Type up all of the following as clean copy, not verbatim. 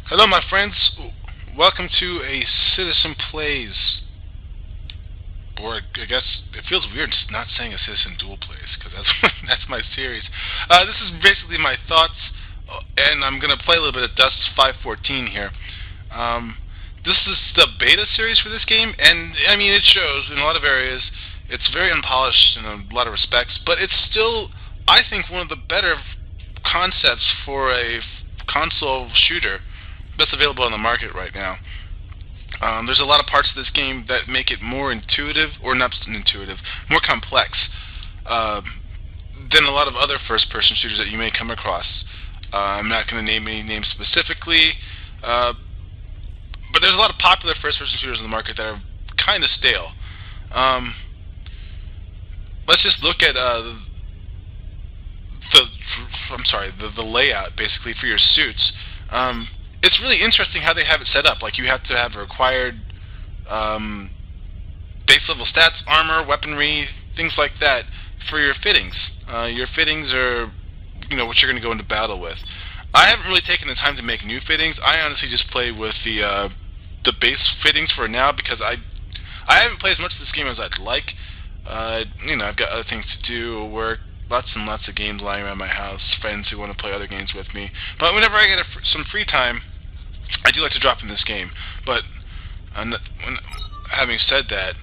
Hello, my friends. Welcome to a Citizen Plays, or I guess it feels weird not saying a Citizen Duel Plays because that's my series. This is basically my thoughts, and I'm gonna play a little bit of Dust 514 here. Um, this is the beta series for this game, and I mean it shows in a lot of areas. It's very unpolished in a lot of respects, but it's still, I think, one of the better concepts for a console shooter that's available on the market right now. There's a lot of parts of this game that make it more intuitive, or not intuitive, more complex uh, than a lot of other first-person shooters that you may come across. I'm not going to name any names specifically, uh, but there's a lot of popular first-person shooters in the market that are kind of stale. Um, let's just look at the layout basically for your suits. It's really interesting how they have it set up. Like, you have to have required base level stats, armor, weaponry, things like that for your fittings. Your fittings are, what you're going to go into battle with. I haven't really taken the time to make new fittings. I honestly just play with the base fittings for now because I haven't played as much of this game as I'd like. I've got other things to do, work, lots and lots of games lying around my house, friends who want to play other games with me. But whenever I get some free time, I do like to drop in this game. But having said that,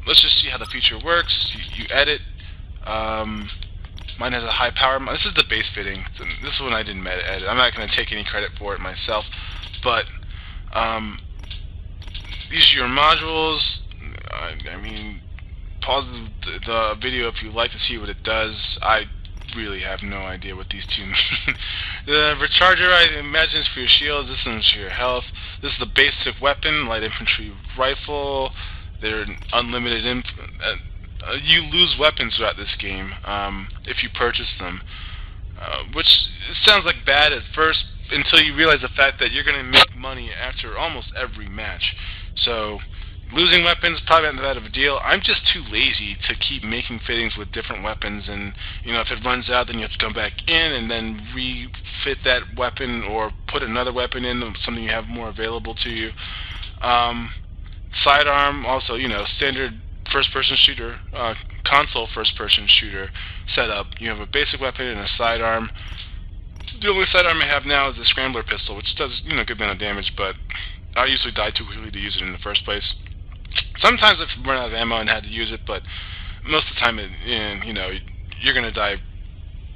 let's just see how the feature works. You edit. Mine has a high power. This is the base fitting. This is one I didn't edit. I'm not going to take any credit for it myself. But these are your modules. I mean, pause the video if you'd like to see what it does. I really have no idea what these two mean. The recharger, I imagine, is for your shields. This one's for your health. This is the basic weapon, light infantry rifle. They're unlimited. You lose weapons throughout this game if you purchase them, which sounds like bad at first until you realize the fact that you're going to make money after almost every match. So losing weapons, probably not that of a deal. I'm just too lazy to keep making fittings with different weapons, and if it runs out, then you have to come back in and then refit that weapon or put another weapon in, something you have more available to you. Sidearm, also, standard first-person shooter, console first-person shooter setup. You have a basic weapon and a sidearm. The only sidearm I have now is a scrambler pistol, which does a good amount of damage, but I usually die too quickly to use it in the first place. Sometimes I've run out of ammo and had to use it, but most of the time, you're going to die.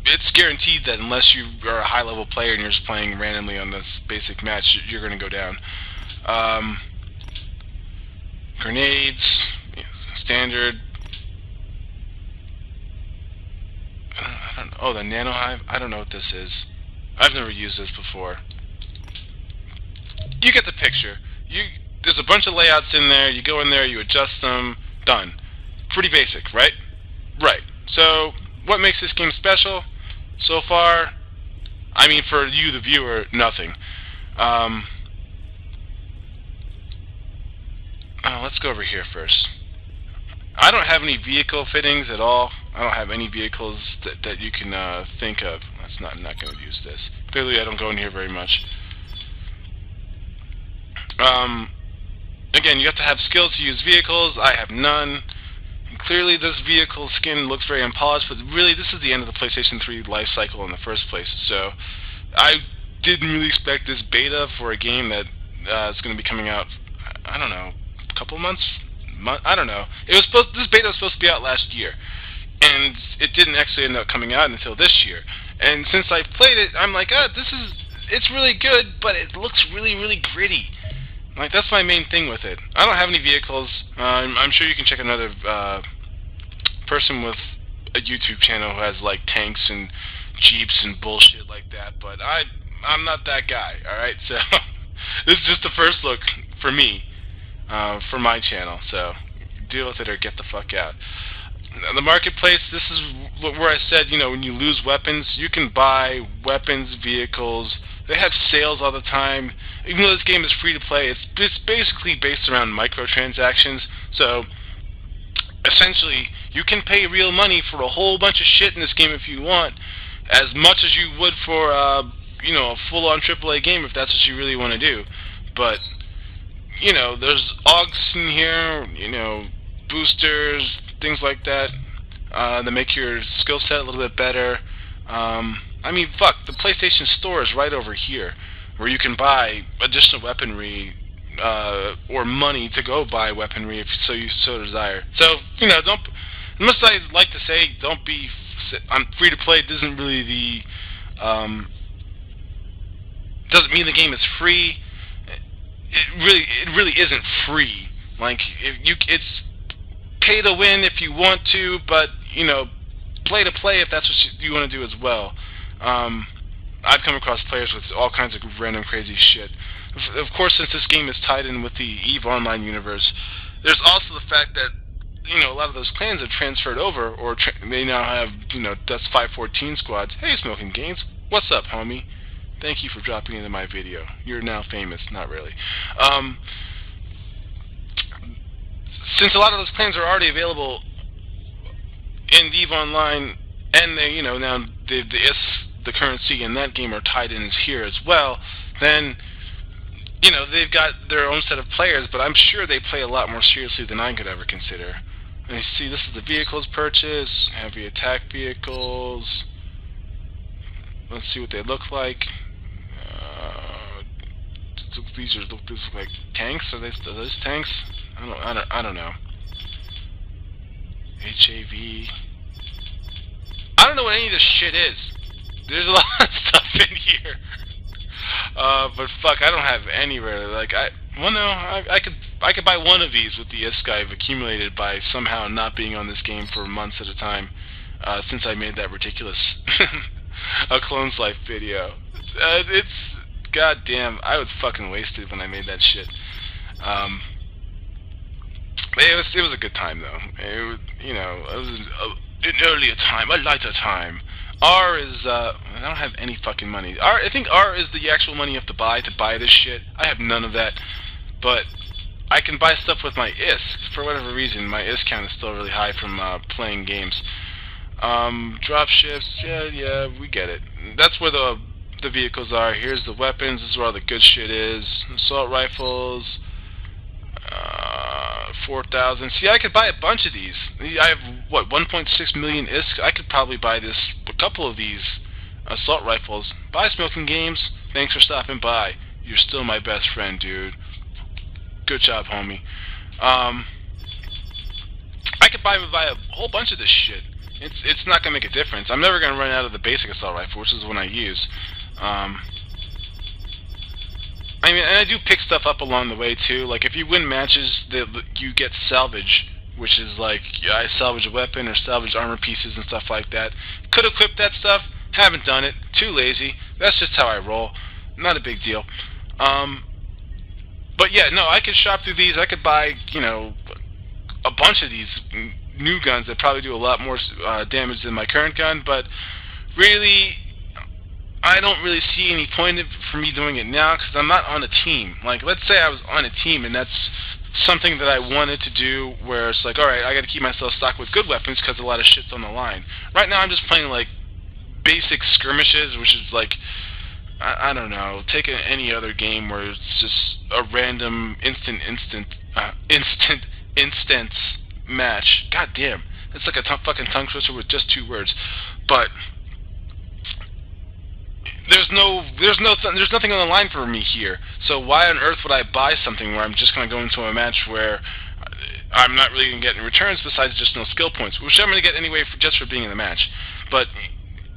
It's guaranteed that unless you are a high-level player and you're just playing randomly on this basic match, you're going to go down. Grenades, standard. I don't know. Oh, the nano hive. I don't know what this is. I've never used this before. You get the picture. There's a bunch of layouts in there. You go in there, you adjust them, done. Pretty basic, right? Right. So, what makes this game special so far? I mean, for you, the viewer, nothing. Let's go over here first. I don't have any vehicle fittings at all. I don't have any vehicles that you can think of. I'm not going to use this. Clearly, I don't go in here very much. Again, you have to have skills to use vehicles. I have none. And clearly, this vehicle skin looks very unpolished, but really, this is the end of the PlayStation 3 life cycle in the first place. So, I didn't really expect this beta for a game that is going to be coming out, I don't know, a couple months? I don't know. This beta was supposed to be out last year, and it didn't actually end up coming out until this year. And since I played it, I'm like, it's really good, but it looks really, really gritty. Like, that's my main thing with it. I don't have any vehicles. I'm sure you can check another person with a YouTube channel who has, like, tanks and jeeps and bullshit like that, but I'm not that guy, alright? So, this is just the first look for me, for my channel, so deal with it or get the fuck out. The marketplace, this is where I said, when you lose weapons, you can buy weapons, vehicles. They have sales all the time. Even though this game is free to play, it's basically based around microtransactions. So, essentially, you can pay real money for a whole bunch of shit in this game if you want, as much as you would for you know, a full-on AAA game if that's what you really want to do. But, you know, there's AUGs in here, you know, boosters, things like that, that make your skill set a little bit better. I mean, fuck, the PlayStation Store is right over here, where you can buy additional weaponry, or money to go buy weaponry if you so desire. So, you know, don't, unless I like to say, don't be, I'm free to play, doesn't really doesn't mean the game is free. It really isn't free. Like, it's pay to win if you want to, but, you know, play to play if that's what you want to do as well. I've come across players with all kinds of random crazy shit. Of course, since this game is tied in with the EVE Online universe, there's also the fact that, you know, a lot of those clans have transferred over, or they now have, you know, Dust 514 squads. Hey, Smoking Games, what's up, homie? Thank you for dropping into my video. You're now famous. Not really. Since a lot of those clans are already available in EVE Online, and they, you know, now the currency in that game are tied in here as well, then, you know, they've got their own set of players, but I'm sure they play a lot more seriously than I could ever consider. And you see, this is the vehicles purchase, heavy attack vehicles. Let's see what they look like. These look like tanks. Are those tanks? I don't know. HAV. I don't know what any of this shit is. There's a lot of stuff in here. But fuck, I don't have any really. Like, well, no, I could buy one of these with the ISK I've accumulated by somehow not being on this game for months at a time, since I made that ridiculous a Clone's Life video. It's goddamn, I was fucking wasted when I made that shit. It was a good time though. It was, you know, it was an earlier time, a lighter time. R is, I don't have any fucking money. I think R is the actual money you have to buy this shit. I have none of that. But I can buy stuff with my ISK. For whatever reason, my ISK count is still really high from playing games. Drop shifts, yeah, we get it. That's where the vehicles are. Here's the weapons. This is where all the good shit is. Assault rifles. 4,000. See, I could buy a bunch of these. I have, what, 1.6 million ISK? I could probably buy a couple of these assault rifles. Bye, Smoking Games. Thanks for stopping by. You're still my best friend, dude. Good job, homie. I could buy a whole bunch of this shit. It's not gonna make a difference. I'm never gonna run out of the basic assault rifle, which is the one I use. I mean, and I do pick stuff up along the way too. Like, if you win matches, you get salvage, which is like, I salvage a weapon or salvage armor pieces and stuff like that. Could equip that stuff. Haven't done it. Too lazy. That's just how I roll. Not a big deal. But yeah, no, I could shop through these. I could buy, you know, a bunch of these new guns that probably do a lot more damage than my current gun. But really, I don't really see any point for me doing it now, because I'm not on a team. Like, let's say I was on a team and that's something that I wanted to do, where it's like, alright, I gotta keep myself stocked with good weapons because a lot of shit's on the line. Right now I'm just playing like basic skirmishes, which is like, I don't know, take any other game where it's just a random instance match. God damn, it's like a fucking tongue twister with just 2 words. But there's nothing on the line for me here. So why on earth would I buy something where I'm just going to go into a match where I'm not really going to get any returns besides just no skill points, which I'm going to get anyway just for being in the match. But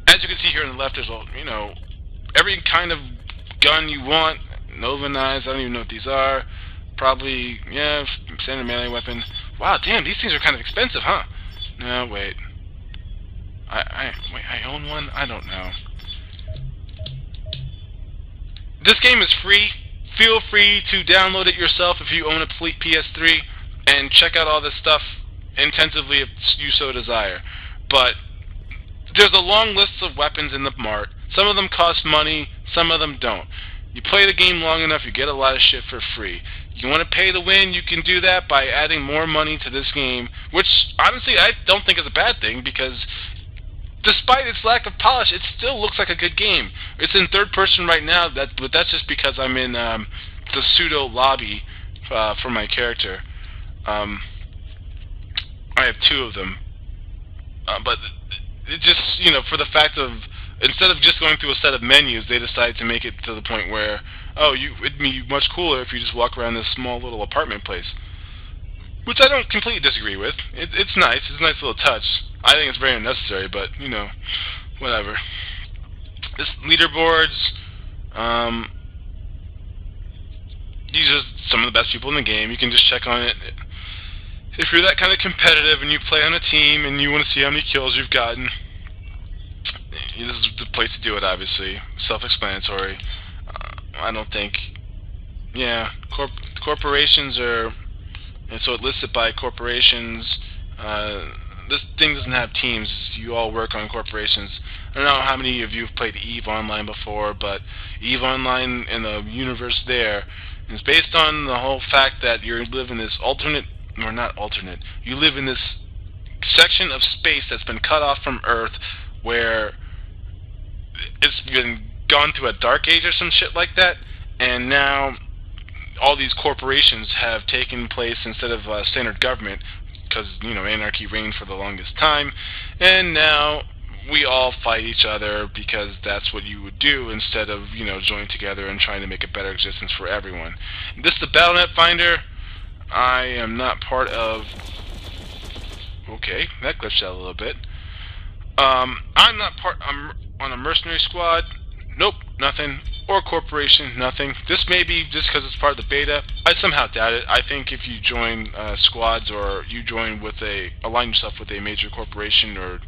as you can see here on the left, there's all, you know, every kind of gun you want. Nova knives, I don't even know what these are. Probably, yeah, standard melee weapon. Wow, damn, these things are kind of expensive, huh? No, wait. Wait, I own one? I don't know. This game is free. Feel free to download it yourself if you own a PS3 and check out all this stuff intensively if you so desire. But there's a long list of weapons in the mart. Some of them cost money, some of them don't. You play the game long enough, you get a lot of shit for free. You want to pay to win, you can do that by adding more money to this game, which honestly I don't think is a bad thing, because despite its lack of polish, it still looks like a good game. It's in third person right now, but that's just because I'm in the pseudo lobby for my character. I have 2 of them, but it just, you know, for the fact of, instead of just going through a set of menus, they decided to make it to the point where, oh, it'd be much cooler if you just walk around this small little apartment place. Which I don't completely disagree with. It's nice. It's a nice little touch. I think it's very unnecessary, but, you know, whatever. This leaderboards, these are some of the best people in the game. You can just check on it. If you're that kind of competitive and you play on a team and you want to see how many kills you've gotten, this is the place to do it, obviously. Self-explanatory. I don't think... Yeah, corporations are... And so it lists it by corporations. This thing doesn't have teams. You all work on corporations. I don't know how many of you have played EVE Online before, but EVE Online in the universe there is based on the whole fact that you live in this you live in this section of space that's been cut off from Earth, where it's been gone through a dark age or some shit like that, and now all these corporations have taken place instead of standard government, because, you know, anarchy reigned for the longest time, and now we all fight each other because that's what you would do instead of, you know, joining together and trying to make a better existence for everyone. This is the BattleNet Finder. I am not part of... Okay, that glitched out a little bit. I'm on a mercenary squad. Nope, nothing. Or corporation, nothing. This may be just because it's part of the beta. I somehow doubt it. I think if you join squads, or you join with align yourself with a major corporation or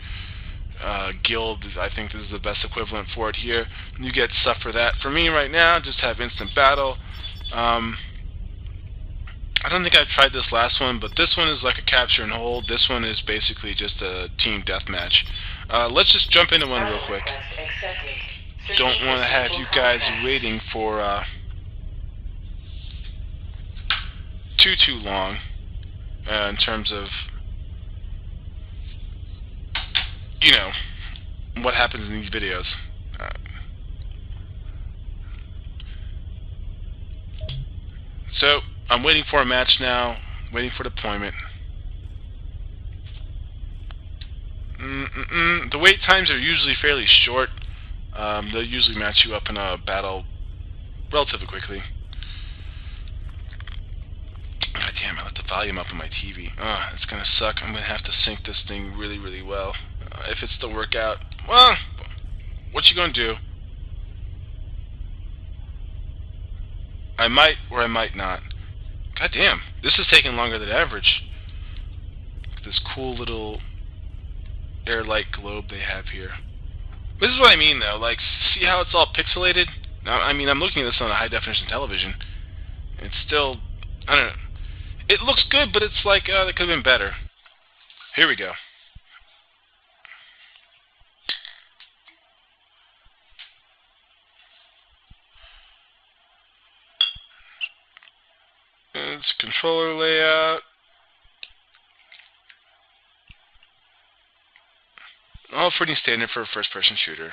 guild, I think this is the best equivalent for it here. You get stuff for that. For me right now, just have instant battle. I don't think I've tried this last one, but this one is like a capture and hold. This one is basically just a team deathmatch. Let's just jump into one real quick. Don't want to have you guys waiting for too long in terms of, you know, what happens in these videos. So I'm waiting for a match now, waiting for deployment. The wait times are usually fairly short. They'll usually match you up in a battle relatively quickly. God damn, I left the volume up on my TV. It's gonna suck. I'm gonna have to sync this thing really, really well. If it's to work out, well, what you gonna do? I might or I might not. God damn, this is taking longer than average. This cool little air-light globe they have here. This is what I mean, though. Like, see how it's all pixelated? Now, I mean, I'm looking at this on a high-definition television. It's still, I don't know. It looks good, but it's like, it could have been better. Here we go. It's controller layout. All pretty standard for a first-person shooter.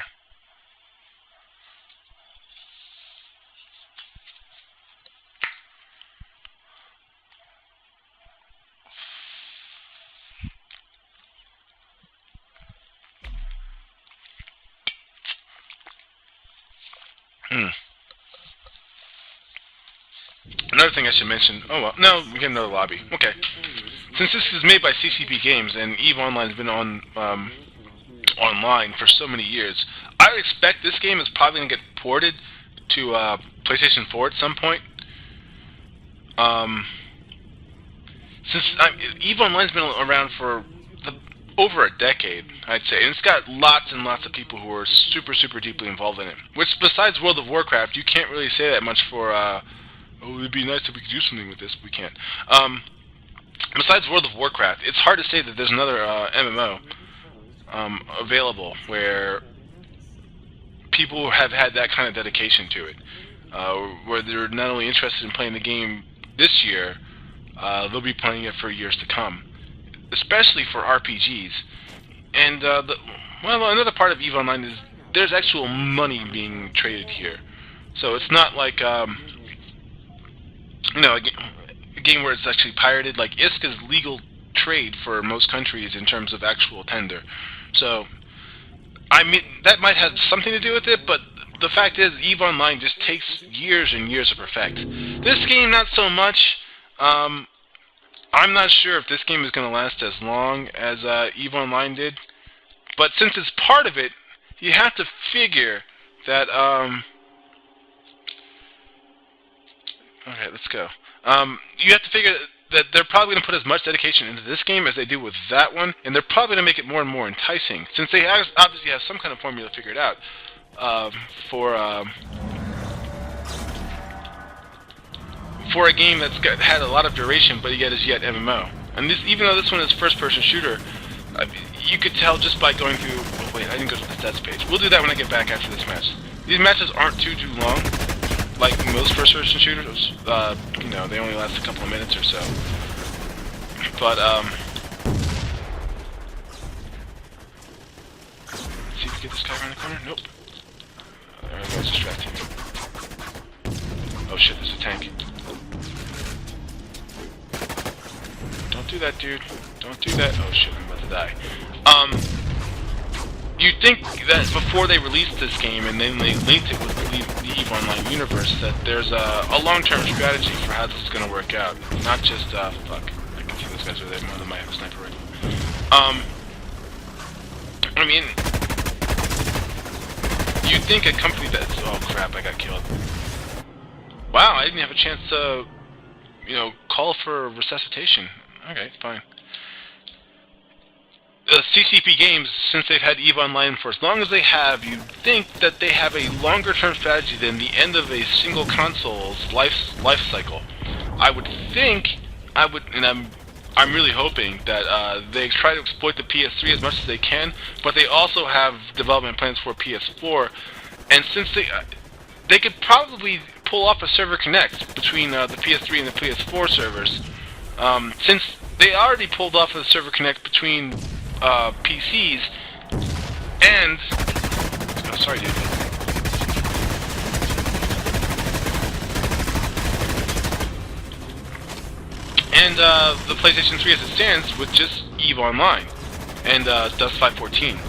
Another thing I should mention. Oh well, no, we get another lobby. Okay. Since this is made by CCP Games and EVE Online has been on online for so many years, I would expect this game is probably going to get ported to PlayStation 4 at some point. Since EVE Online's been around for over a decade, I'd say, and it's got lots and lots of people who are super, super deeply involved in it. Which, besides World of Warcraft, you can't really say that much for, oh, it'd be nice if we could do something with this, but we can't. Besides World of Warcraft, it's hard to say that there's another MMO available where people have had that kind of dedication to it, where they're not only interested in playing the game this year, they'll be playing it for years to come, especially for RPGs. And well, another part of EVE Online is there's actual money being traded here. So it's not like, you know, a game where it's actually pirated. Like, ISK is legal trade for most countries in terms of actual tender. So, I mean, that might have something to do with it, but the fact is, EVE Online just takes years and years to perfect. This game, not so much. I'm not sure if this game is going to last as long as EVE Online did. But since it's part of it, you have to figure that, okay, let's go. You have to figure that they're probably going to put as much dedication into this game as they do with that one, and they're probably going to make it more and more enticing, since they obviously have some kind of formula figured out for a game that's had a lot of duration, but yet is yet MMO. And this, even though this one is first-person shooter, you could tell just by going through... Oh, wait, I didn't go to the stats page. We'll do that when I get back after this match. These matches aren't too long, like most first-person shooters. You know, they only last a couple of minutes or so. But, let's see if we get this guy around the corner. Nope. There we go, it's distracting me. Oh shit, there's a tank. Don't do that, dude. Don't do that. Oh shit, I'm about to die. You'd think that before they released this game and then they linked it with the EVE Online universe, that there's a long-term strategy for how this is going to work out. Not just, fuck. I can see those guys over there. One of them might have a sniper rifle. I mean, you'd think a company that's... Oh crap, I got killed. Wow, I didn't have a chance to, you know, call for resuscitation. Okay, fine. CCP Games, since they've had EVE Online for as long as they have, you'd think that they have a longer-term strategy than the end of a single console's life cycle. I would think, and I'm really hoping that they try to exploit the PS3 as much as they can, but they also have development plans for PS4, and since they could probably pull off a server connect between the PS3 and the PS4 servers, since they already pulled off a server connect between PCs and... Oh, sorry, dude. And the PlayStation 3 as it stands with just EVE Online and Dust 514.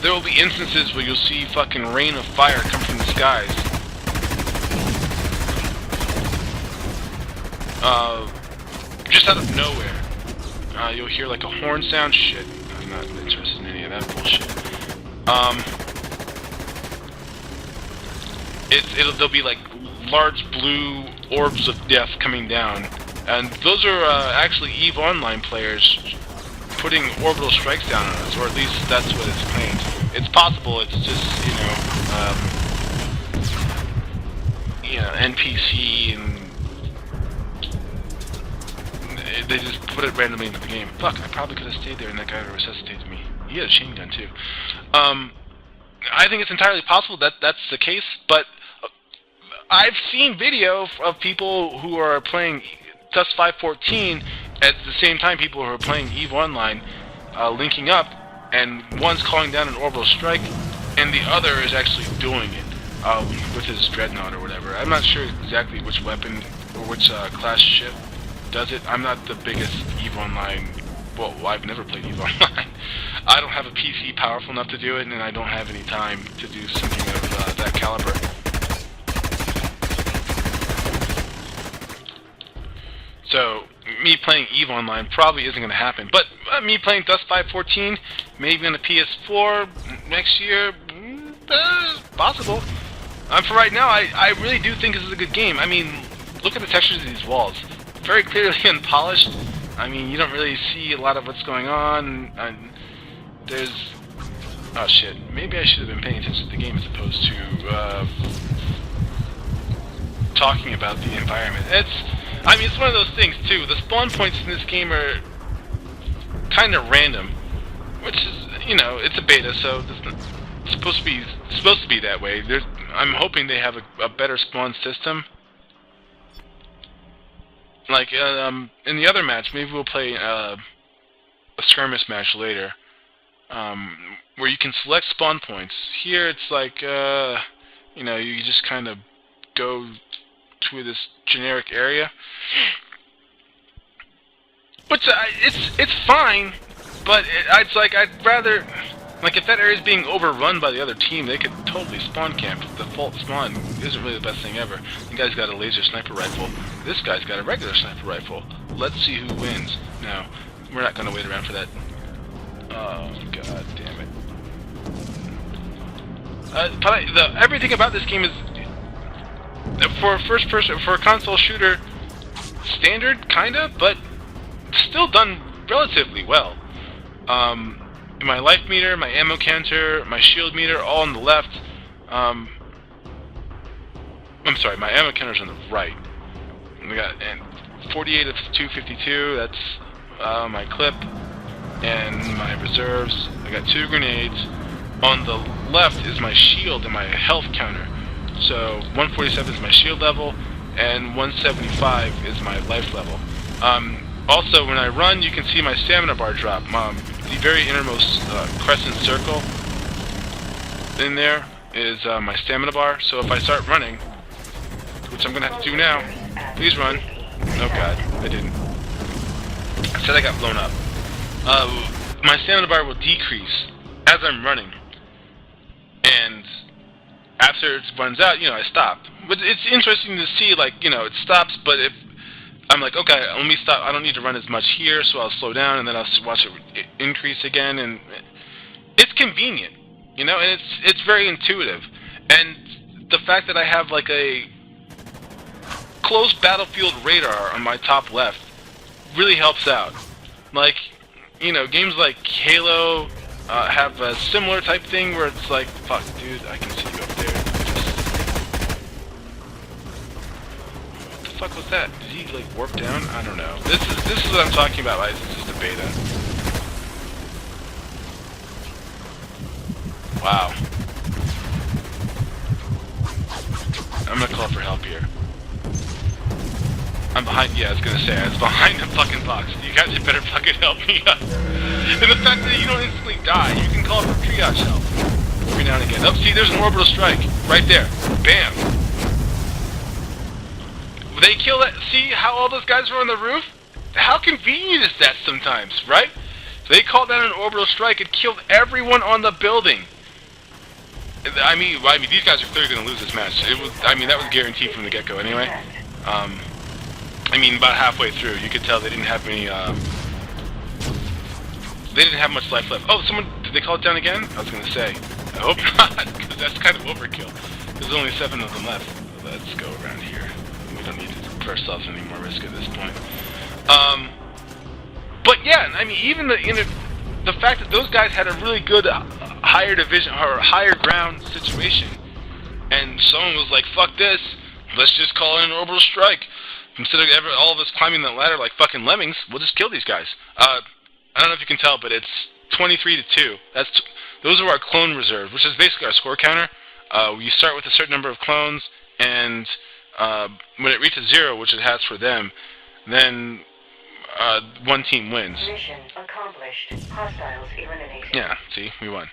There will be instances where you'll see fucking rain of fire come from the skies. Just out of nowhere. You'll hear like a horn sound. Shit, I'm not interested in any of that bullshit. There'll be like large blue orbs of death coming down, and those are actually EVE Online players putting orbital strikes down on us, or at least that's what it's claimed. It's possible it's just, you know, NPC, and they just put it randomly into the game. Fuck, I probably could have stayed there and that guy would have resuscitated me. He had a chain gun too. I think it's entirely possible that that's the case, but I've seen video of people who are playing Dust 514 at the same time people who are playing EVE Online linking up, and one's calling down an orbital strike and the other is actually doing it with his dreadnought or whatever. I'm not sure exactly which weapon or which class ship does it. I'm not the biggest EVE Online... Well, I've never played EVE Online. I don't have a PC powerful enough to do it, and I don't have any time to do something of that caliber. So, me playing EVE Online probably isn't going to happen. But me playing Dust 514, maybe on the PS4 next year, possible. For right now, I really do think this is a good game. I mean, look at the textures of these walls. Very clearly unpolished. I mean, you don't really see a lot of what's going on, and there's... Oh shit, maybe I should have been paying attention to the game as opposed to talking about the environment. I mean, it's one of those things too. The spawn points in this game are kind of random, which is, you know, it's a beta, so it's supposed to be that way. I'm hoping they have a better spawn system. Like, in the other match, maybe we'll play a skirmish match later. where you can select spawn points. Here it's like, you know, you just kind of go to this generic area. But it's fine, but it's like I'd rather, like, if that area is being overrun by the other team, they could totally spawn camp. The default spawn isn't really the best thing ever. The guy's got a laser sniper rifle. This guy's got a regular sniper rifle. Let's see who wins. Now, we're not going to wait around for that. Oh, god damn it. Everything about this game is, for a first person, for a console shooter, standard, kinda, but still done relatively well. My life meter, my ammo counter, my shield meter, all on the left. I'm sorry, my ammo counter's on the right. We got 48 of 252. That's my clip and my reserves. I got 2 grenades. On the left is my shield and my health counter. So 147 is my shield level, and 175 is my life level. Also, when I run, you can see my stamina bar drop. The very innermost crescent circle in there is my stamina bar. So if I start running, which I'm going to have to do now, please run. Oh god, I didn't. I said I got blown up. My stamina bar will decrease as I'm running. And after it runs out, you know, I stop. But it's interesting to see, like, you know, it stops, but if I'm like, okay, let me stop. I don't need to run as much here, so I'll slow down, and then I'll watch it increase again. And it's convenient, you know, and it's very intuitive. And the fact that I have like a close battlefield radar on my top left really helps out. Like, you know, games like Halo have a similar type thing where it's like, fuck, dude, I can see you up there. What the fuck was that? Did he like warp down? I don't know. This is what I'm talking about. Right? This is just a beta. Wow. I'm gonna call for help here. I'm behind. Yeah, I was gonna say I was behind the fucking box. You guys had better fucking help me up. And the fact that you don't instantly die, you can call for triage help every now and again. Oh, see, there's an orbital strike right there. Bam. They kill that. See how all those guys were on the roof? How convenient is that sometimes, right? So they called that an orbital strike. It killed everyone on the building. I mean, these guys are clearly going to lose this match. It was, I mean, that was guaranteed from the get-go anyway. I mean, about halfway through, you could tell they didn't have any, they didn't have much life left. Oh, did they call it down again? I was going to say, I hope not, because that's kind of overkill. There's only 7 of them left. Let's go around here. We don't need to put ourselves any more risk at this point. But yeah, I mean, even the fact that those guys had a really good higher division or higher ground situation, and someone was like, "Fuck this, let's just call in an orbital strike." Instead of all of us climbing that ladder like fucking lemmings, we'll just kill these guys. I don't know if you can tell, but it's 23-2. Those are our clone reserves, which is basically our score counter. You start with a certain number of clones, and when it reaches 0, which it has for them, then one team wins. Mission accomplished. Hostiles eliminated. Yeah, see, we won.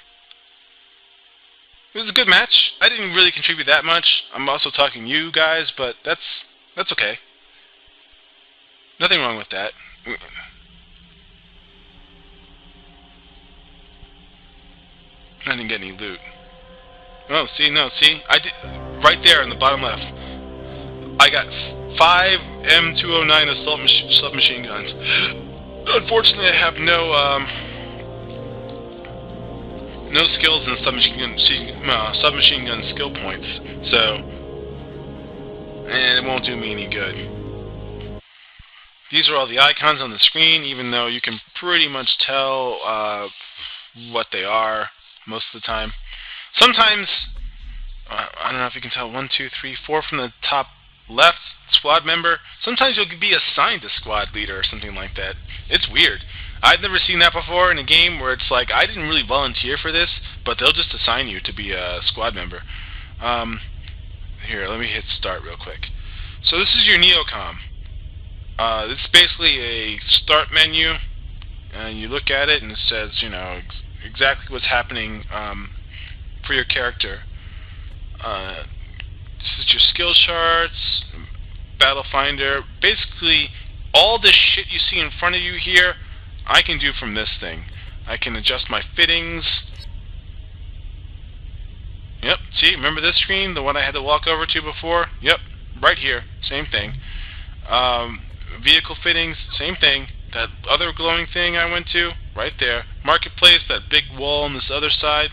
It was a good match. I didn't really contribute that much. I'm also talking you guys, but that's okay. Nothing wrong with that. I didn't get any loot. Oh, see, I did right there in the bottom left. I got 5 M209 assault submachine guns. Unfortunately, I have no skills in submachine gun skill points, so it won't do me any good. These are all the icons on the screen, even though you can pretty much tell what they are most of the time. Sometimes, I don't know if you can tell, 1, 2, 3, 4 from the top left, squad member. Sometimes you'll be assigned a squad leader or something like that. It's weird. I've never seen that before in a game where it's like, I didn't really volunteer for this, but they'll just assign you to be a squad member. Here, let me hit start real quick. So this is your Neocom. It's basically a start menu, and you look at it and it says, you know, exactly what's happening for your character. This is your skill charts, battle finder. Basically, all this shit you see in front of you here, I can do from this thing. I can adjust my fittings. Yep, see, remember this screen? The one I had to walk over to before? Yep, right here, same thing. Vehicle fittings, same thing. That other glowing thing I went to, right there. Marketplace, that big wall on this other side.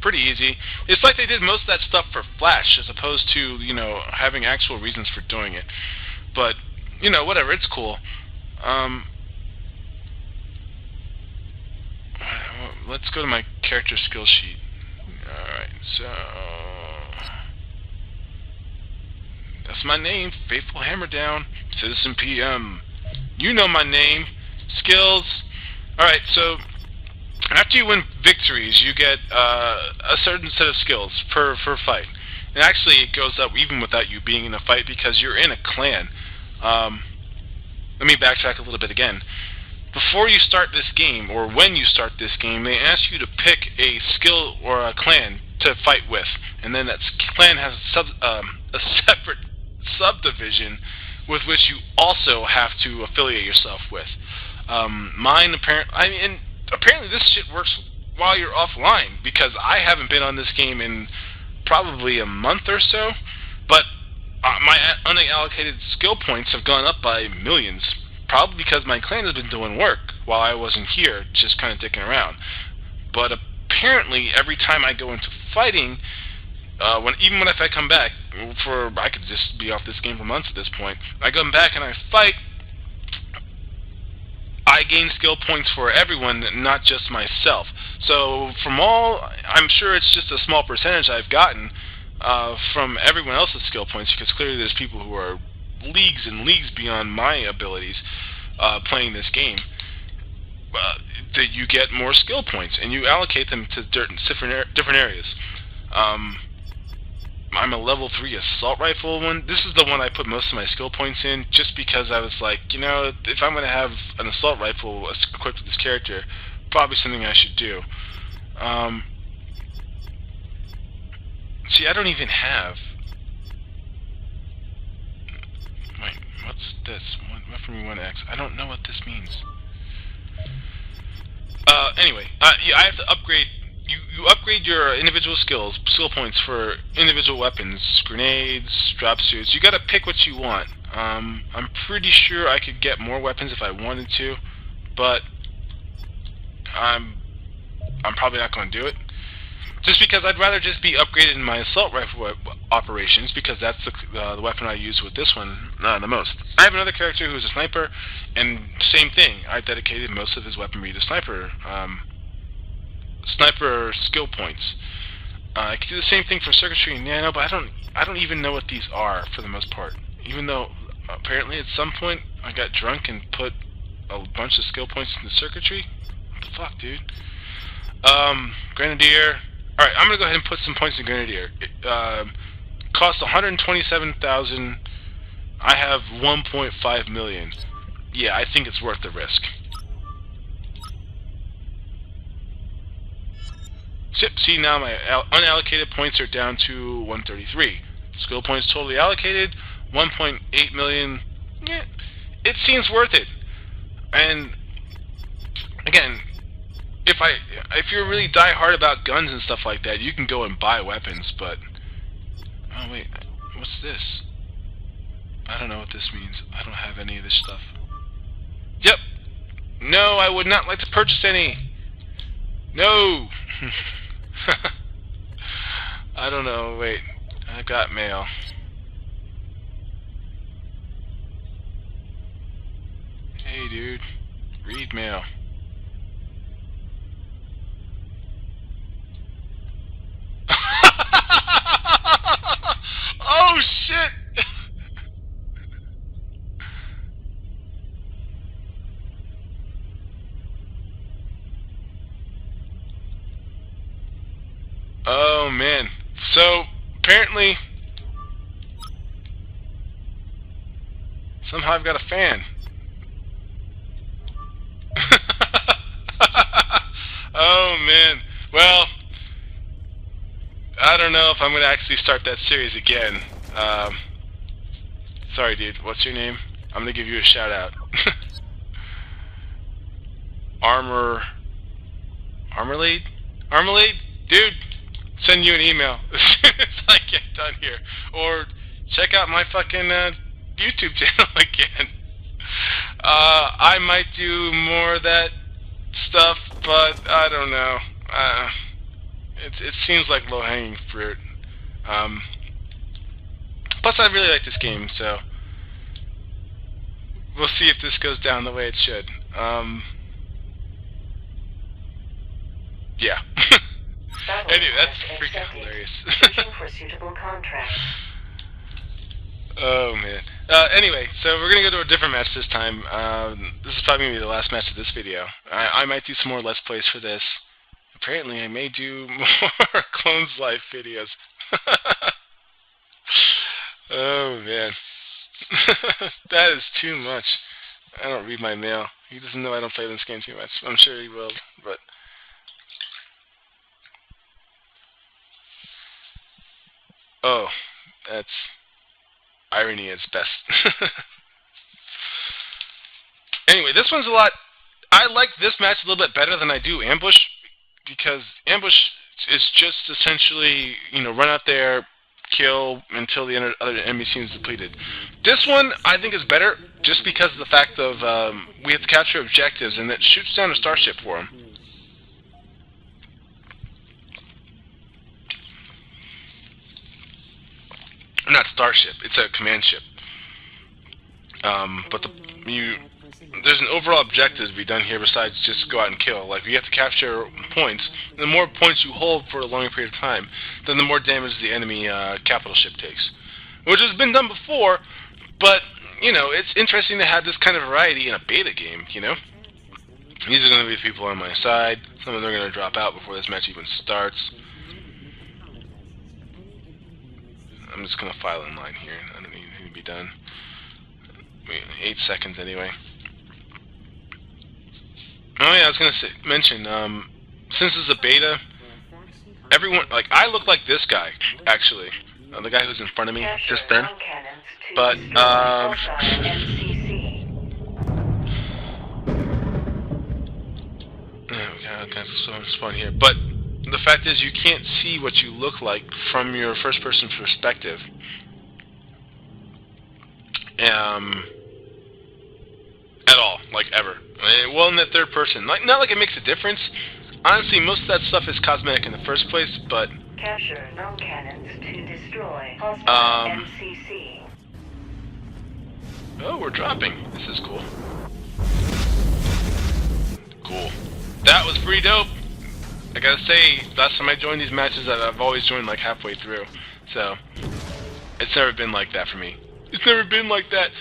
Pretty easy. It's like they did most of that stuff for Flash as opposed to, you know, having actual reasons for doing it. But, you know, whatever, it's cool. Let's go to my character skill sheet. Alright, so... that's my name, Faithful Hammerdown, Citizen PM. You know my name. Skills. Alright, so... after you win victories, you get a certain set of skills per fight. And actually, it goes up even without you being in a fight because you're in a clan. Let me backtrack a little bit again. Before you start this game, or when you start this game, they ask you to pick a skill or a clan to fight with. And then that clan has a separate subdivision with which you also have to affiliate yourself with. Mine, apparently this shit works while you're offline, because I haven't been on this game in probably a month or so, but my unallocated skill points have gone up by millions, probably because my clan has been doing work while I wasn't here, just kind of dicking around. But apparently every time I go into fighting, even if I come back, I could just be off this game for months at this point, I come back and I fight, I gain skill points for everyone, not just myself. So I'm sure it's just a small percentage I've gotten from everyone else's skill points, because clearly there's people who are leagues and leagues beyond my abilities playing this game. That you get more skill points, and you allocate them to different areas. I'm a level 3 assault rifle one. This is the one I put most of my skill points in, just because I was like, you know, if I'm going to have an assault rifle equipped with this character, probably something I should do. See, I don't even have... wait, what's this? Weapon 1X. I don't know what this means. Anyway, I have to upgrade... You upgrade your individual skill points for individual weapons, grenades, drop suits. You gotta pick what you want. I'm pretty sure I could get more weapons if I wanted to, but I'm probably not going to do it. Just because I'd rather just be upgraded in my assault rifle operations, because that's the weapon I use with this one the most. I have another character who's a sniper, and same thing. I dedicated most of his weaponry to sniper skill points. I could do the same thing for circuitry and nano, but I don't even know what these are for the most part. Even though apparently at some point I got drunk and put a bunch of skill points into circuitry. What the fuck, dude? Grenadier. Alright, I'm gonna go ahead and put some points in Grenadier. It costs 127,000. I have 1.5 million. Yeah, I think it's worth the risk. See, now my unallocated points are down to 133. Skill points totally allocated, 1.8 million. Yeah, it seems worth it. And again, if you're really die hard about guns and stuff like that, you can go and buy weapons. But oh wait, what's this? I don't know what this means. I don't have any of this stuff. Yep. No, I would not like to purchase any. No. I don't know, wait. I got mail. Hey dude, read mail. Oh shit! Oh man. So apparently somehow I've got a fan. Oh man. Well, I don't know if I'm gonna actually start that series again. Sorry, dude. What's your name? I'm gonna give you a shout out. Armorlade? Armorlade? Dude, send you an email as soon as I get done here. Or check out my fucking YouTube channel again. I might do more of that stuff, but I don't know. It seems like low-hanging fruit. Plus, I really like this game, so we'll see if this goes down the way it should. Yeah. Anyway, that's freaking hilarious. Searching for suitable contracts. Oh man. Anyway, so we're gonna go to a different match this time. This is probably gonna be the last match of this video. I might do some more Let's Plays for this. Apparently, I may do more Clones Life videos. Oh man. That is too much. I don't read my mail. He doesn't know I don't play this game too much. I'm sure he will, but... Oh, that's... irony is best. Anyway, this one's a lot... I like this match a little bit better than I do Ambush, because Ambush is just essentially, you know, run out there, kill until the other enemy seems depleted. This one, I think, is better just because of the fact of we have to capture objectives, and it shoots down a starship for them. Not starship, it's a command ship. But there's an overall objective to be done here besides just go out and kill. Like, you have to capture points. The more points you hold for a longer period of time, then the more damage the enemy capital ship takes. Which has been done before, but, you know, it's interesting to have this kind of variety in a beta game, you know? These are going to be the people on my side. Some of them are going to drop out before this match even starts. I'm just going to file in line here. I don't need anything to be done. Wait, 8 seconds anyway. Oh yeah, I was going to mention, since it's a beta, everyone, like, I look like this guy, actually. The guy who's in front of me, just then. But, spawn here. But the fact is, you can't see what you look like from your first-person perspective. At all, like, ever. Well, in the third person. Like, not like it makes a difference. Honestly, most of that stuff is cosmetic in the first place, but... Capture known cannons to destroy hostile MCC. Oh, we're dropping. This is cool. Cool. That was pretty dope. I gotta say, last time I joined these matches, I've always joined like halfway through. So, it's never been like that for me. It's never been like that.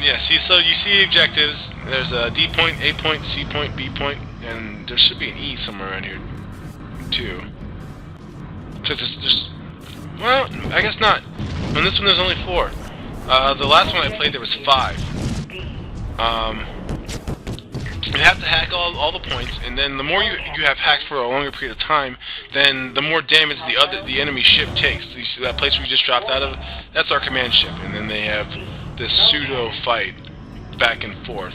Yeah, see, so you see objectives. There's a D point, A point, C point, B point, and there should be an E somewhere around here, too. So just, well, I guess not. On this one, there's only 4. The last one I played, there was 5. You have to hack all the points, and then the more you have hacked for a longer period of time, then the more damage the enemy ship takes. You see that place we just dropped out of? That's our command ship, and then they have this pseudo fight back and forth.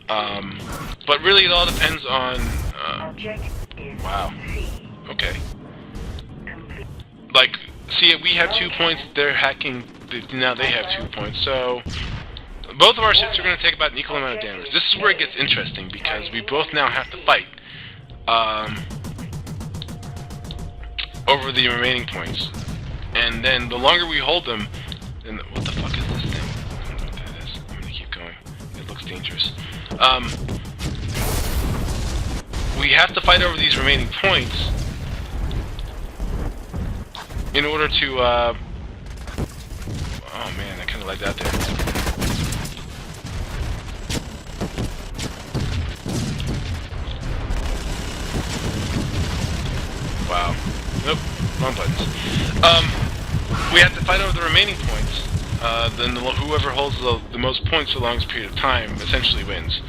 But really, it all depends on. Wow. Okay. Like, see, we have 2 points. They're hacking. Now they have 2 points. So. Both of our ships are going to take about an equal amount of damage. This is where it gets interesting, because we both now have to fight over the remaining points. And then the longer we hold them... And what the fuck is this thing? I don't know what that is. I'm going to keep going. It looks dangerous. We have to fight over these remaining points in order to... oh man, I kind of lagged out there. Wow. Nope. Wrong buttons. We have to fight over the remaining points. Then whoever holds the most points for the longest period of time essentially wins.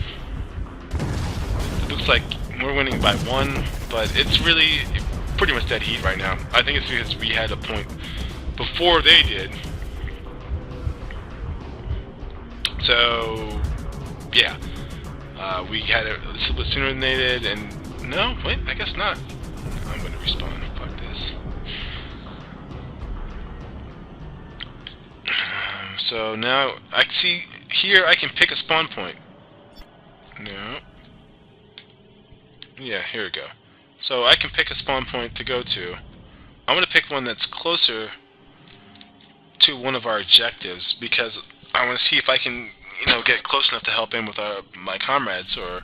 Looks like we're winning by 1, but it's really pretty much dead heat right now. I think it's because we had a point before they did. So, yeah. We had it a little bit sooner than they did, and no, wait, I guess not. I'm going to respawn. Fuck this. So now, I see here I can pick a spawn point. No. Yeah, here we go. So I can pick a spawn point to go to. I'm going to pick one that's closer to one of our objectives because I want to see if I can, you know, get close enough to help in with my comrades or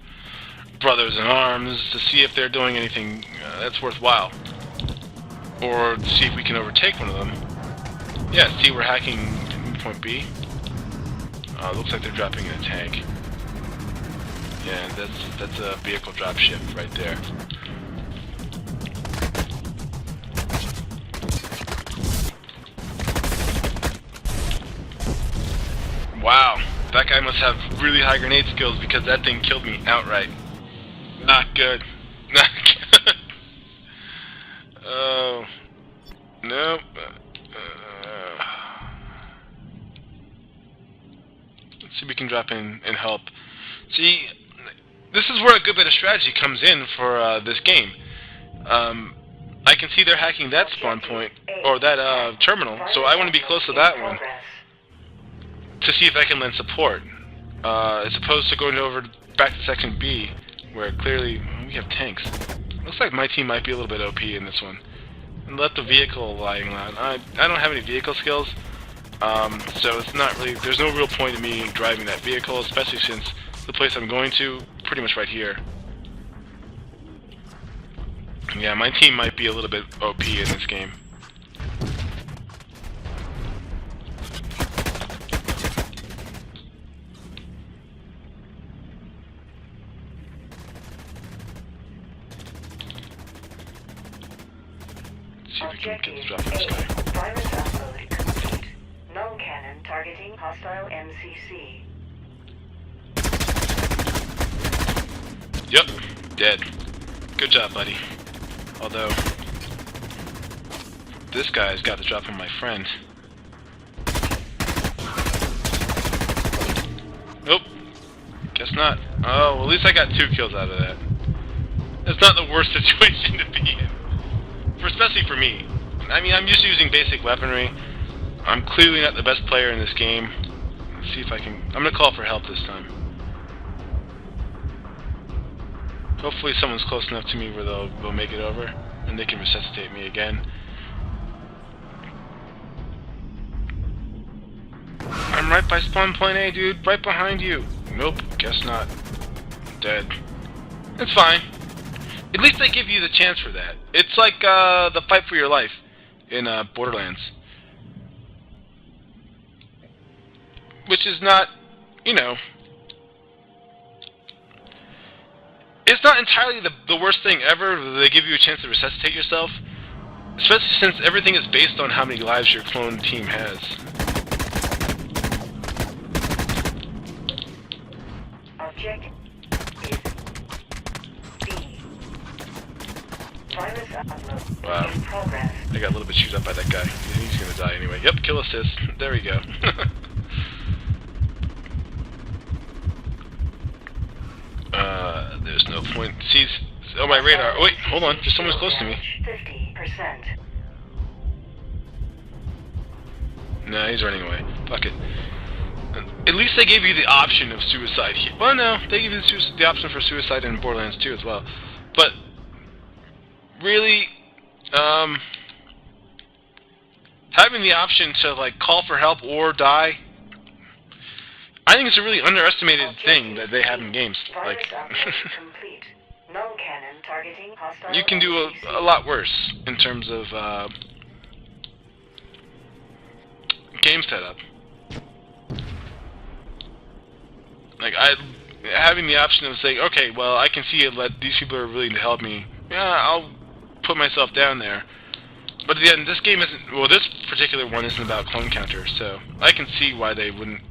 brothers in arms to see if they're doing anything that's worthwhile. Or to see if we can overtake one of them. Yeah, see, we're hacking point B. Looks like they're dropping in a tank. Yeah, that's a vehicle drop ship right there. Wow, that guy must have really high grenade skills because that thing killed me outright. Not good. Not good. Oh, nope. Let's see if we can drop in and help. See, this is where a good bit of strategy comes in for this game. I can see they're hacking that spawn point, or that terminal, so I want to be close to that one to see if I can lend support, as opposed to going over back to Section B, where clearly we have tanks. Looks like my team might be a little bit OP in this one. And let the vehicle lying around. I don't have any vehicle skills, so it's not really. There's no real point in me driving that vehicle, especially since the place I'm going to, pretty much right here. Yeah, my team might be a little bit OP in this game. See if we can get this drop in the sky. Virus upload complete. Null cannon targeting hostile MCC. Yep, dead. Good job, buddy. Although, this guy's got the drop on my friend. Nope. Guess not. Oh, well, at least I got 2 kills out of that. That's not the worst situation to be in. Especially for me. I mean, I'm used to using basic weaponry. I'm clearly not the best player in this game. Let's see if I can... I'm gonna call for help this time. Hopefully someone's close enough to me where they'll make it over, and they can resuscitate me again. I'm right by spawn point A, dude. Right behind you. Nope, guess not. Dead. It's fine. At least they give you the chance for that. It's like the fight for your life in Borderlands. Which is not, you know... It's not entirely the worst thing ever. They give you a chance to resuscitate yourself. Especially since everything is based on how many lives your clone team has. Objective is B. Virus upload Wow. in progress. I got a little bit chewed up by that guy. He's gonna die anyway. Yep, kill assist. There we go. There's no point. See, oh, my radar. Oh, wait, hold on. Just someone's close to me. 50%. Nah, he's running away. Fuck it. At least they gave you the option of suicide here. Well, no, they gave you the option for suicide in Borderlands 2 as well. But, really, having the option to, like, call for help or die, I think it's a really underestimated thing that they have in games. Like, Null cannon targeting hostile you can do a lot worse in terms of game setup. Like, having the option of saying, okay, well, I can see it, these people are willing to help me. Yeah, I'll put myself down there. But at the end, this game isn't, well, this particular one isn't about clone counter, so I can see why they wouldn't.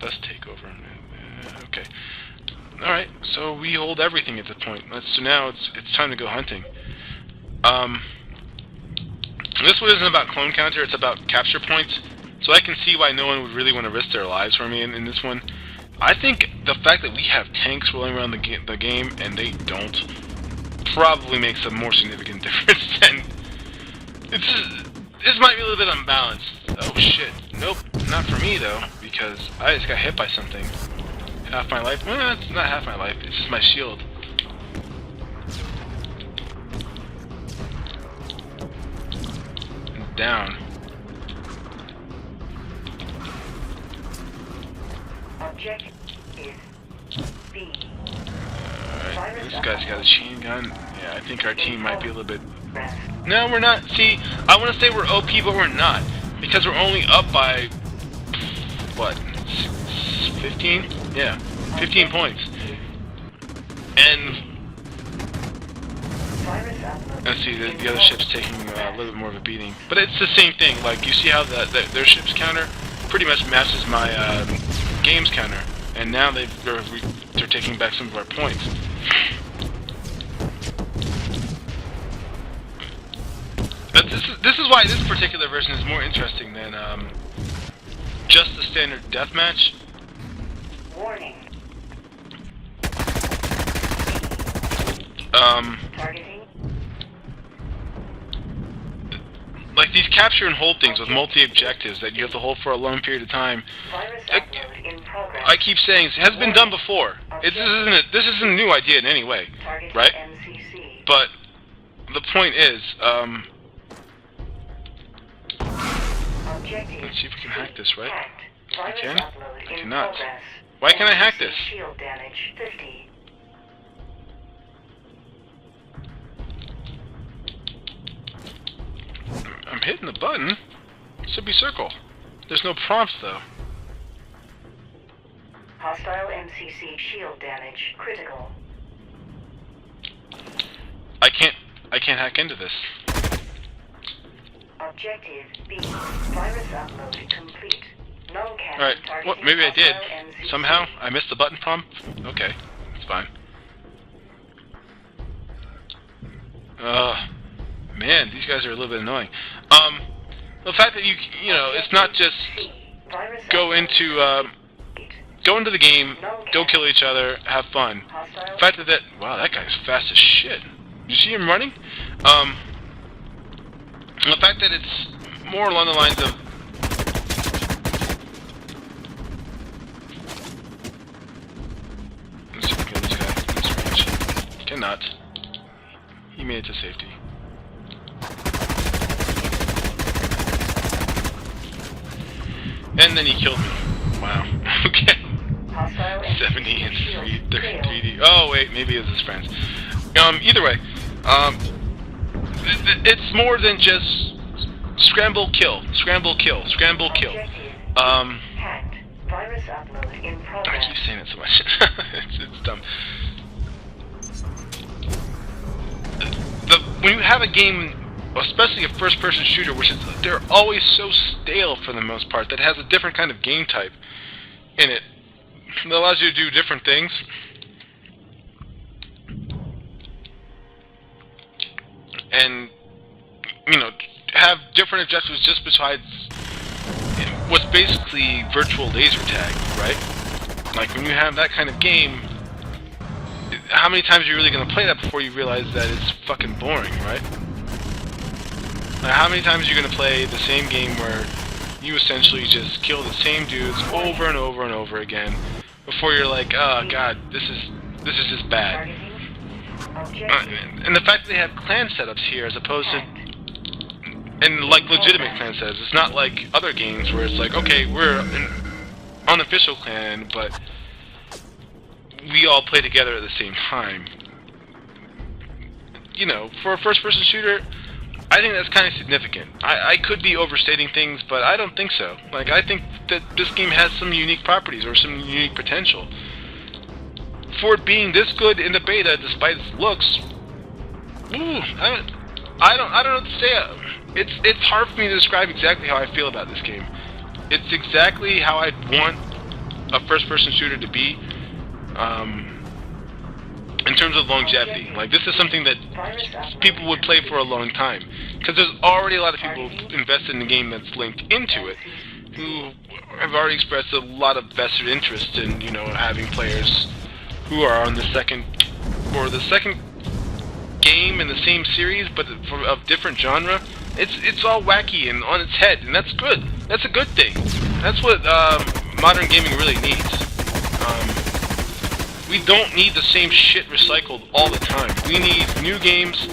Let's take over. Okay. Alright, so we hold everything at this point. So now it's time to go hunting. This one isn't about clone counter, it's about capture points. So I can see why no one would really want to risk their lives for me in this one. I think the fact that we have tanks rolling around the game and they don't probably makes a more significant difference than... This might be a little bit unbalanced. Oh shit. Nope, not for me though, because I just got hit by something. Half my life? Well, it's not half my life, it's just my shield. And down. Objective is B. Alright, this guy's got a chain gun. Yeah, I think our team might be a little bit... No, we're not. See, I want to say we're OP, but we're not. Because we're only up by... what? 15? Yeah, 15 points. And... let's see, the other ship's taking a little bit more of a beating. But it's the same thing. Like, you see how their ship's counter pretty much matches my game's counter. And now they're taking back some of our points. But this is why this particular version is more interesting than just the standard deathmatch. Warning. Targeting. Like these capture and hold things with multi-objectives that you have to hold for a long period of time. I keep saying it has been done before. This isn't a new idea in any way, right? But the point is, let's see if we can hack this, right? I can? I cannot. Why can't I hack this? Shield damage 50. I'm hitting the button. It should be circle. There's no prompts though. Hostile MCC shield damage critical. I can't hack into this. Objective B. Virus upload complete. Alright, well, maybe I did. Somehow I missed the button prompt. Okay, it's fine. Man, these guys are a little bit annoying. The fact that you know, it's not just go into the game, go kill each other, have fun. The fact that wow, that guy's fast as shit. You see him running? The fact that it's more along the lines of let's see if we can kill this guy from this range. Cannot. He made it to safety. And then he killed me. Wow. Okay. 70 and 3D. Oh wait, maybe it was his friends. Either way, it's more than just scramble, kill, scramble, kill, scramble, kill. I keep saying it so much. it's dumb. When you have a game, especially a first-person shooter, which is they're always so stale for the most part, that has a different kind of game type in it, that allows you to do different things. And, you know, have different objectives just besides what's basically virtual laser tag, right? Like, when you have that kind of game, how many times are you really going to play that before you realize that it's fucking boring, right? Like, how many times are you going to play the same game where you essentially just kill the same dudes over and over and over again before you're like, oh god, this is just bad. And the fact that they have clan setups here as opposed to, and like legitimate clan setups, it's not like other games where it's like, okay, we're an unofficial clan, but we all play together at the same time. You know, for a first-person shooter, I think that's kind of significant. I could be overstating things, but I don't think so. Like, I think that this game has some unique properties or some unique potential. For it being this good in the beta, despite its looks, I don't know what to say. It's hard for me to describe exactly how I feel about this game. It's exactly how I'd want a first-person shooter to be. in terms of longevity. Like, this is something that people would play for a long time, because there's already a lot of people invested in the game that's linked into it, who have already expressed a lot of vested interest in, you know, having players who are on the second game in the same series, but of different genre. It's all wacky and on its head, and that's good. That's a good thing. That's what modern gaming really needs. We don't need the same shit recycled all the time. We need new games.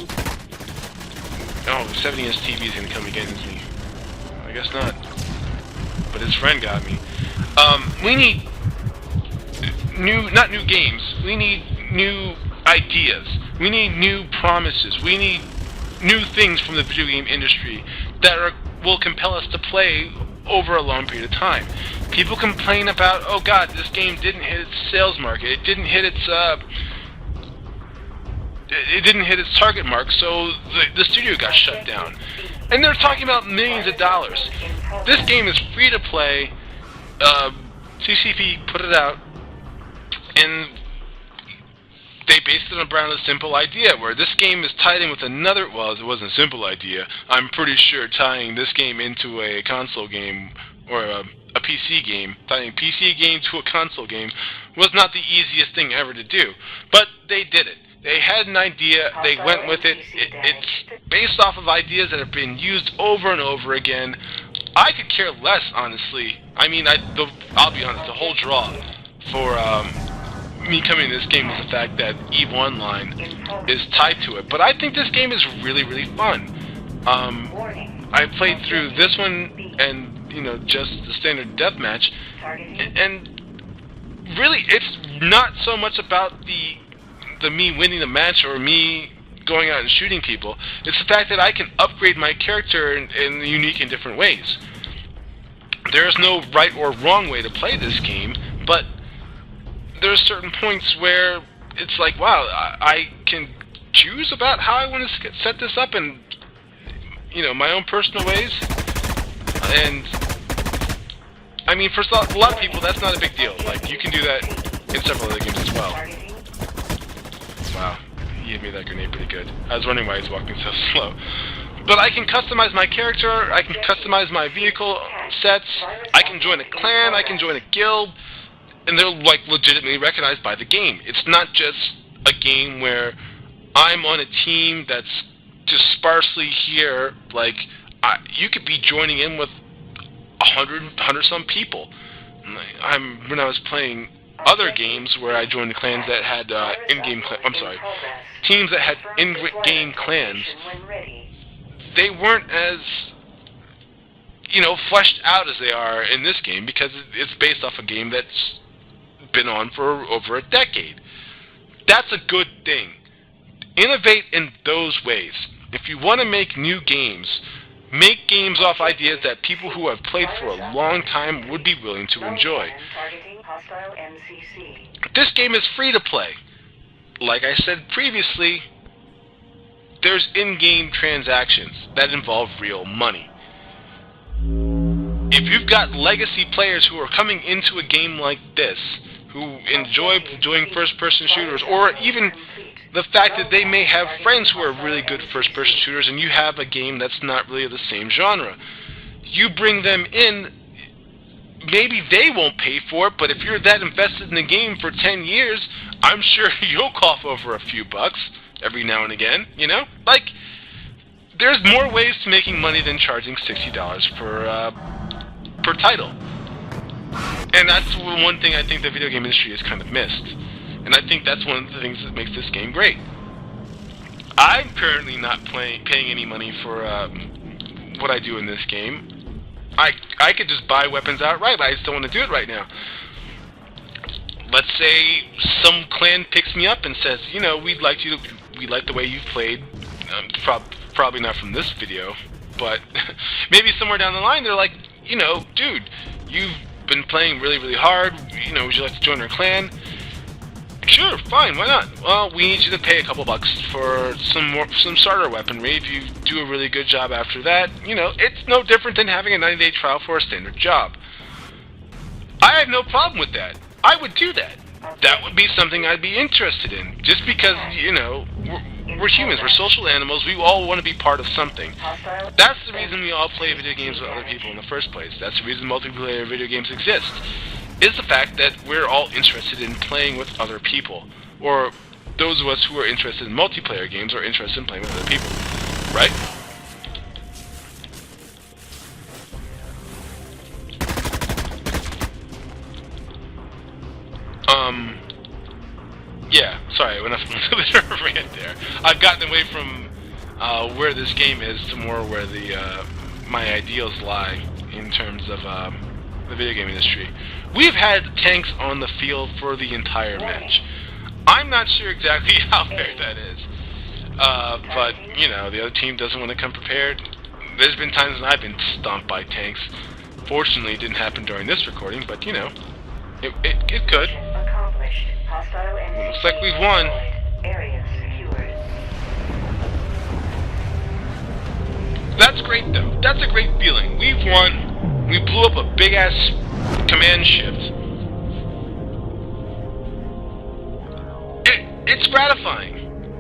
Oh, 70-inch TV is gonna come again, isn't he? I guess not. But his friend got me. We need not new games. We need new ideas. We need new promises. We need new things from the video game industry that will compel us to play over a long period of time. People complain about, oh god, this game didn't hit its sales market. It didn't hit its target mark, so the studio got shut down. And they're talking about millions of dollars. This game is free to play. CCP put it out, and they based it around a simple idea, where this game is tied in with another, well, it wasn't a simple idea. I'm pretty sure tying this game into a console game, or a PC game, tying a PC game to a console game, was not the easiest thing ever to do. But they did it. They had an idea, they went with it. It's based off of ideas that have been used over and over again. I could care less, honestly. I mean, I'll be honest, the whole draw for me coming to this game is the fact that EVE Online is tied to it. But I think this game is really, really fun. I played through this one and, you know, just the standard deathmatch, and really, it's not so much about the me winning the match or me going out and shooting people. It's the fact that I can upgrade my character in unique and different ways. There's no right or wrong way to play this game, but there's certain points where it's like, wow, I can choose about how I want to set this up in, you know, my own personal ways. And I mean, for a lot of people, that's not a big deal. Like, you can do that in several other games as well. Wow, he hit me that grenade pretty good. I was wondering why he's walking so slow. But I can customize my character, I can customize my vehicle sets, I can join a clan, I can join a guild, and they're, like, legitimately recognized by the game. It's not just a game where I'm on a team that's just sparsely here. Like, you could be joining in with 100 some people. When I was playing other games where I joined the clans that had teams that had in-game clans, they weren't as, you know, fleshed out as they are in this game, because it's based off a game that's been on for over a decade. That's a good thing. Innovate in those ways. If you want to make new games, make games off ideas that people who have played for a long time would be willing to enjoy. This game is free to play. Like I said previously, there's in-game transactions that involve real money. If you've got legacy players who are coming into a game like this, who enjoy doing first-person shooters, or even the fact that they may have friends who are really good first-person shooters, and you have a game that's not really the same genre, you bring them in. Maybe they won't pay for it, but if you're that invested in the game for 10 years, I'm sure you'll cough over a few bucks every now and again, you know? Like, there's more ways to making money than charging $60 per title. And that's one thing I think the video game industry has kind of missed. And I think that's one of the things that makes this game great. I'm currently not paying any money for what I do in this game. I could just buy weapons outright, but I just don't want to do it right now. Let's say some clan picks me up and says, you know, we like the way you've played. Probably not from this video, but maybe somewhere down the line they're like, you know, dude, you've been playing really, really hard. You know, would you like to join our clan? Sure, fine, why not? Well, we need you to pay a couple bucks for some starter weaponry. If you do a really good job after that, you know, it's no different than having a 90-day trial for a standard job. I have no problem with that. I would do that. that would be something I'd be interested in. Just because, you know, we're humans, we're social animals, we all want to be part of something. That's the reason we all play video games with other people in the first place. That's the reason multiplayer video games exist, is the fact that we're all interested in playing with other people. Or those of us who are interested in multiplayer games are interested in playing with other people, right? Yeah, sorry, I went off a little bit of a rant there. I've gotten away from where this game is to more where the my ideals lie in terms of the video game industry. We've had tanks on the field for the entire match. I'm not sure exactly how fair that is, but, you know, the other team doesn't want to come prepared. There's been times when I've been stomped by tanks. Fortunately, it didn't happen during this recording, but, you know, it could. Looks like we've won. That's great, though. That's a great feeling. We've won. We blew up a big-ass command shift. It's gratifying.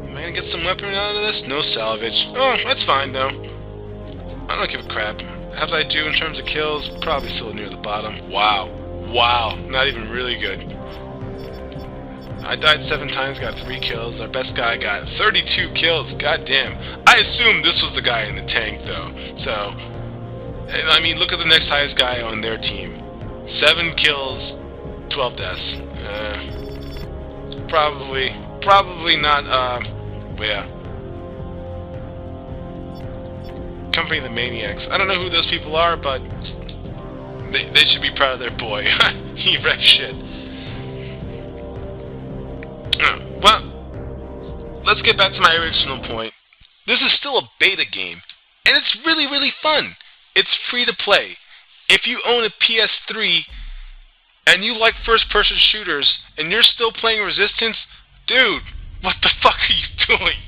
Am I gonna get some weapon out of this? No salvage. Oh, that's fine, though. I don't give a crap. How did I do in terms of kills? Probably still near the bottom. Wow. Wow. Not even really good. I died 7 times, got 3 kills. Our best guy got 32 kills. God damn. I assume this was the guy in the tank, though. So, I mean, look at the next highest guy on their team. 7 kills, 12 deaths. Probably not, yeah. Company of the Maniacs. I don't know who those people are, but they should be proud of their boy. He wrecked shit. Well, let's get back to my original point. This is still a beta game, and it's really, really fun. It's free to play. If you own a PS3 and you like first-person shooters and you're still playing Resistance, dude, what the fuck are you doing?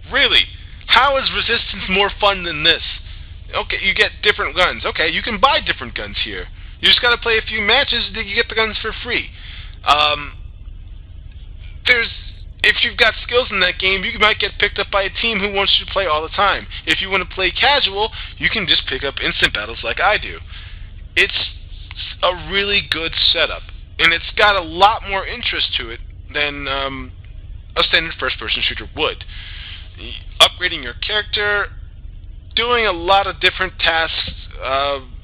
Really? How is Resistance more fun than this? Okay, you get different guns. Okay, you can buy different guns here. You just gotta play a few matches, then you get the guns for free. If you've got skills in that game, you might get picked up by a team who wants you to play all the time. If you want to play casual, you can just pick up instant battles like I do. It's a really good setup, and it's got a lot more interest to it than a standard first-person shooter would. Upgrading your character, doing a lot of different tasks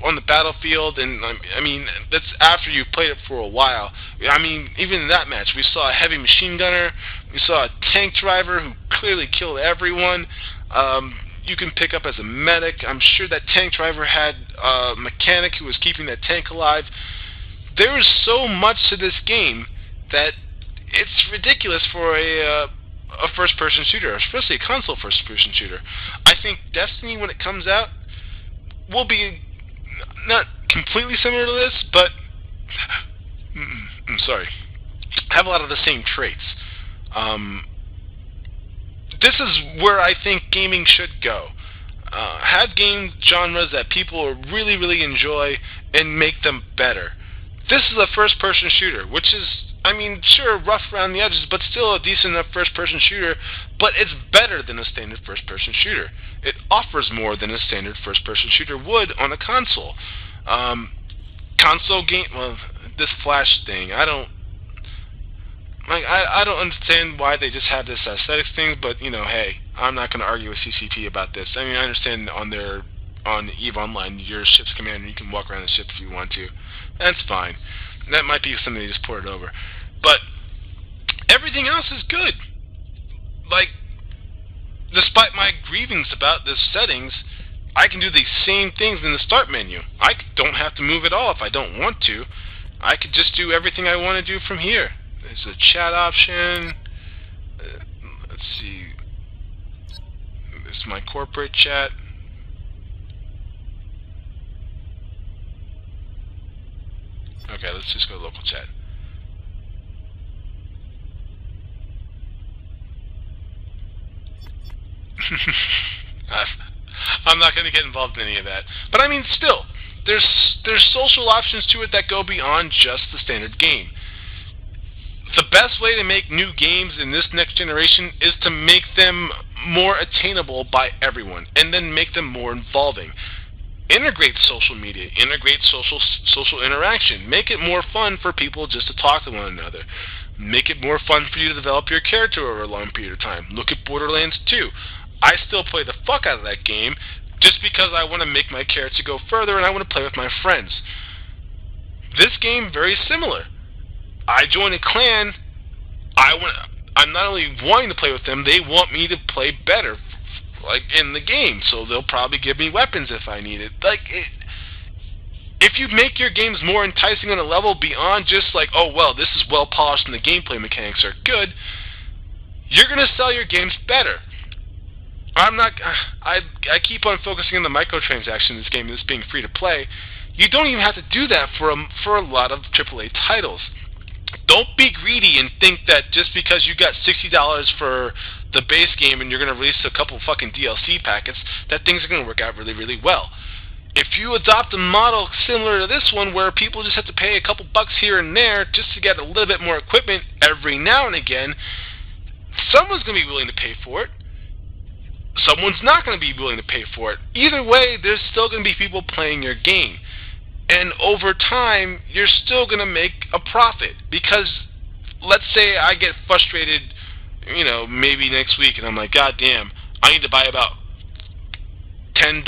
on the battlefield, and I mean, that's after you've played it for a while. I mean, even in that match, we saw a heavy machine gunner, we saw a tank driver who clearly killed everyone. You can pick up as a medic. I'm sure that tank driver had a mechanic who was keeping that tank alive. There is so much to this game that it's ridiculous for a first-person shooter, especially a console first-person shooter. I think Destiny, when it comes out, will be not completely similar to this, but I'm sorry, have a lot of the same traits. This is where I think gaming should go. Have game genres that people really, really enjoy and make them better. This is a first-person shooter, which is, I mean, sure, rough around the edges, but still a decent enough first-person shooter, but it's better than a standard first-person shooter. It offers more than a standard first-person shooter would on a console. Console game, well, this Flash thing, I don't understand why they just have this aesthetics thing, but, you know, hey, I'm not going to argue with CCP about this. I mean, I understand on EVE Online, your ship's commander, you can walk around the ship if you want to. That's fine. That might be something they just ported over. But everything else is good. Like, despite my grievance about the settings, I can do the same things in the start menu. I don't have to move at all if I don't want to. I could just do everything I want to do from here. There's a chat option. Let's see. This is my corporate chat. Okay, let's just go to local chat. I'm not going to get involved in any of that. But I mean, still, there's social options to it that go beyond just the standard game. The best way to make new games in this next generation is to make them more attainable by everyone, and then make them more involving. Integrate social media, integrate social interaction, make it more fun for people just to talk to one another. Make it more fun for you to develop your character over a long period of time. Look at Borderlands 2. I still play the fuck out of that game just because I want to make my character go further and I want to play with my friends. This game, very similar. I join a clan, I'm not only wanting to play with them, they want me to play better, like, in the game, so they'll probably give me weapons if I need it. If you make your games more enticing on a level beyond just like, oh, well, this is well polished and the gameplay mechanics are good, you're going to sell your games better. I keep on focusing on the microtransactions in this game, this being free to play. You don't even have to do that for a lot of AAA titles. Don't be greedy and think that just because you got $60 for the base game and you're going to release a couple fucking DLC packets, that things are going to work out really, really well. If you adopt a model similar to this one where people just have to pay a couple bucks here and there just to get a little bit more equipment every now and again, someone's going to be willing to pay for it. Someone's not going to be willing to pay for it. Either way, there's still going to be people playing your game. And over time, you're still going to make a profit. Because, let's say I get frustrated, maybe next week, and I'm like, God damn, I need to buy about $10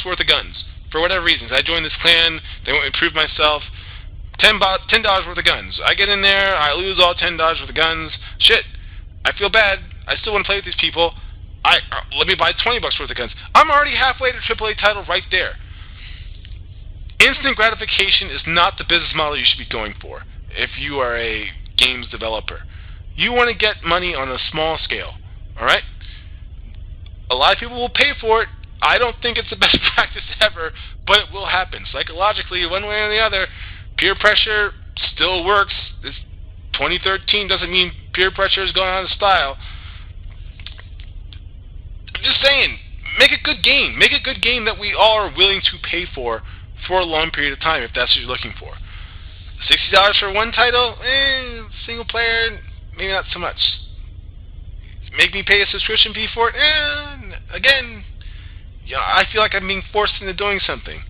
worth of guns. For whatever reasons. I joined this clan, they want me to prove myself. $10 worth of guns. I get in there, I lose all $10 worth of guns. Shit, I feel bad. I still want to play with these people. Let me buy $20 worth of guns. I'm already halfway to AAA title right there. Instant gratification is not the business model you should be going for if you are a games developer. You want to get money on a small scale, alright? A lot of people will pay for it. I don't think it's the best practice ever, but it will happen. Psychologically, one way or the other, peer pressure still works. This 2013 doesn't mean peer pressure is going out of style. I'm just saying, make a good game. Make a good game that we all are willing to pay for a long period of time, if that's what you're looking for. $60 for one title? Single player, maybe not so much. Make me pay a subscription fee for it? Again, I feel like I'm being forced into doing something.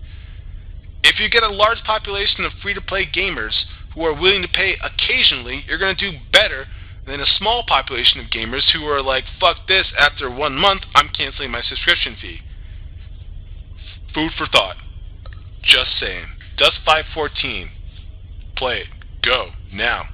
If you get a large population of free-to-play gamers who are willing to pay occasionally, you're going to do better than a small population of gamers who are like, fuck this, after 1 month, I'm canceling my subscription fee. Food for thought. Just saying. Dust 514. Play it. Go. Now.